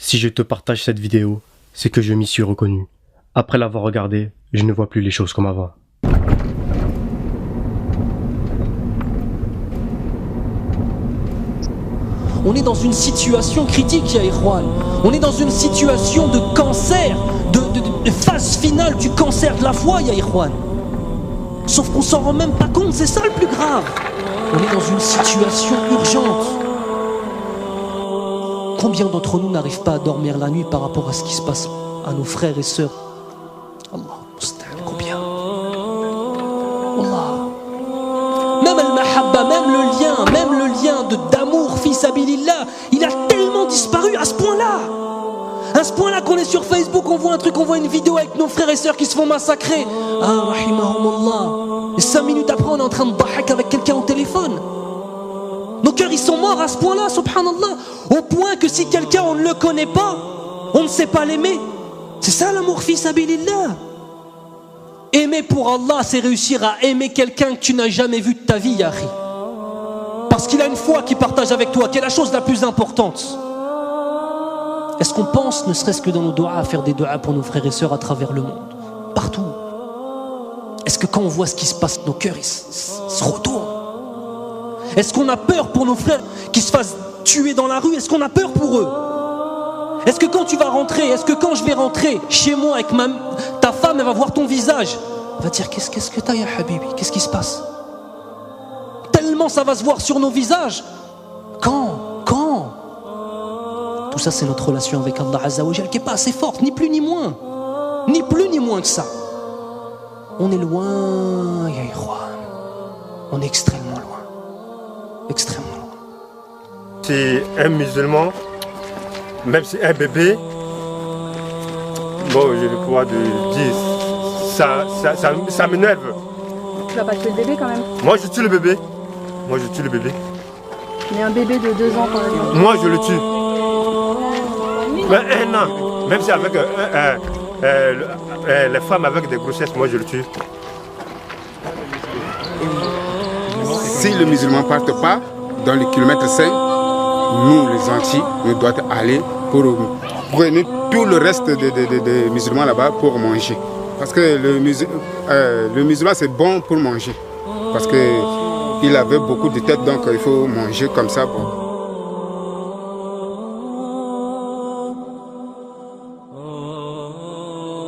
Si je te partage cette vidéo, c'est que je m'y suis reconnu. Après l'avoir regardée, je ne vois plus les choses comme avant. On est dans une situation critique, ya Ikhwan. On est dans une situation de cancer, de phase finale du cancer de la foi, ya Ikhwan. Sauf qu'on s'en rend même pas compte, c'est ça le plus grave. On est dans une situation urgente. Combien d'entre nous n'arrivent pas à dormir la nuit par rapport à ce qui se passe à nos frères et sœurs? Allah, combien? Allah. Même al-mahabba, même le lien d'amour, fils Abilillah, il a tellement disparu à ce point-là. À ce point-là qu'on est sur Facebook, on voit un truc, on voit une vidéo avec nos frères et sœurs qui se font massacrer. Ah, rahimahumullah. Et 5 minutes après, on est en train de bahak avec quelqu'un au téléphone. Nos cœurs, ils sont morts à ce point-là, subhanallah. Au point que si quelqu'un, on ne le connaît pas, on ne sait pas l'aimer. C'est ça l'amour, fils Abilillah. Aimer pour Allah, c'est réussir à aimer quelqu'un que tu n'as jamais vu de ta vie, Yahri. Parce qu'il a une foi qu'il partage avec toi, qui est la chose la plus importante. Est-ce qu'on pense, ne serait-ce que dans nos doigts, à faire des doigts pour nos frères et sœurs à travers le monde? Partout. Est-ce que quand on voit ce qui se passe, nos cœurs ils se retournent? Est-ce qu'on a peur pour nos frères qui se fassent tuer dans la rue? Est-ce qu'on a peur pour eux? Est-ce que quand tu vas rentrer, est-ce que quand je vais rentrer chez moi avec ta femme, elle va voir ton visage, elle va dire qu'est-ce que t'as, ya Habibi? Qu'est-ce qui se passe? Tellement ça va se voir sur nos visages. Quand tout ça, c'est notre relation avec Allah Azza wa Jal qui n'est pas assez forte, ni plus ni moins. Ni plus ni moins que ça. On est loin, ya Ikhwan. On est extrêmement loin. Extrêmement loin. C'est un musulman, même si un bébé, bon, j'ai le pouvoir de dire, ça m'énerve. Tu vas pas tuer le bébé quand même? Moi, je tue le bébé. Moi, je tue le bébé. Mais un bébé de 2 ans, par exemple. Moi, je le tue. Mais 1 an, même si avec les femmes avec des grossesses, moi, je le tue. Si le musulman ne parte pas dans le kilomètre 5, nous les Antilles, nous devons aller pour venir tout le reste des musulmans là-bas pour manger. Parce que le musulman c'est bon pour manger. Parce qu'il avait beaucoup de têtes, donc il faut manger comme ça. Bon.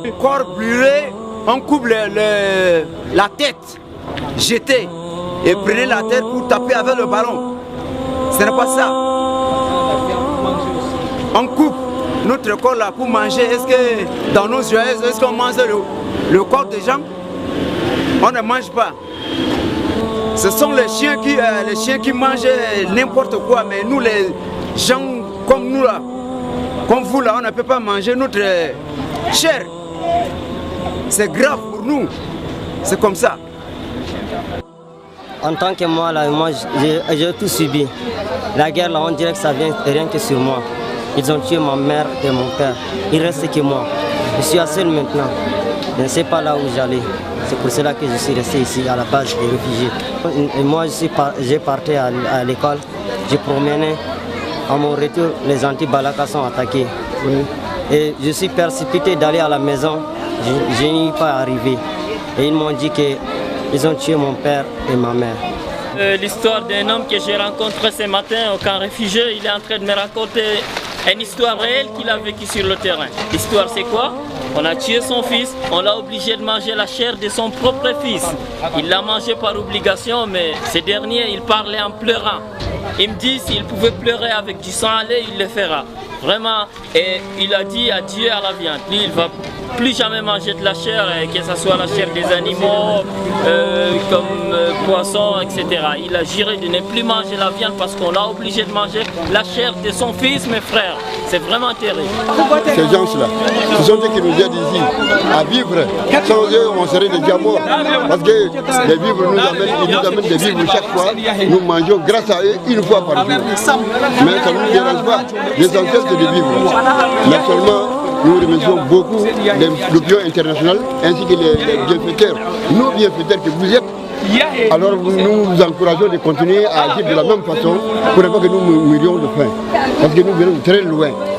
Le corps brûlé, on coupe la tête, jetée. Et prenez la tête pour taper avec le ballon. Ce n'est pas ça. On coupe notre corps là pour manger. Est-ce que dans nos yeux, est-ce qu'on mange le corps des gens? On ne mange pas. Ce sont les chiens qui mangent n'importe quoi. Mais nous, les gens comme nous là, comme vous là, on ne peut pas manger notre chair. C'est grave pour nous. C'est comme ça. En tant que moi, là, j'ai tout subi. La guerre, là, on dirait que ça vient rien que sur moi. Ils ont tué ma mère et mon père. Il ne reste que moi. Je suis seul maintenant. Je ne sais pas là où j'allais. C'est pour cela que je suis resté ici, à la base des réfugiés. Et moi, j'ai parti à l'école. J'ai promené. À mon retour, les anti-Balaka sont attaqués. Et je suis précipité d'aller à la maison. Je n'y suis pas arrivé. Et ils m'ont dit qu'ils ont tué mon père et ma mère. L'histoire d'un homme que j'ai rencontré ce matin au camp réfugié, il est en train de me raconter une histoire réelle qu'il a vécue sur le terrain. L'histoire c'est quoi? On a tué son fils, on l'a obligé de manger la chair de son propre fils. Il l'a mangé par obligation, mais ce dernier, il parlait en pleurant. Il me dit s'il pouvait pleurer avec du sang à lait, il le fera. Vraiment, et il a dit adieu à la viande. Lui, il va plus jamais manger de la chair, que ce soit la chair des animaux, comme poissons, etc. Il a juré de ne plus manger la viande parce qu'on l'a obligé de manger la chair de son fils, mes frères. C'est vraiment terrible. Ces gens-là, ce sont eux qui nous aident ici à vivre. Sans eux, on serait déjà morts. Parce que les vivres ils nous amènent des vivres chaque fois. Nous mangeons grâce à eux une fois par jour. Mais ça ne nous dérange pas. L'essentiel, c'est de vivre. Mais seulement, nous remercions beaucoup l'opinion internationale ainsi que les bienfaiteurs. Nos bienfaiteurs que vous êtes, alors nous vous encourageons de continuer à agir de la même façon pour ne pas que nous mourions de faim. Parce que nous venons de très loin.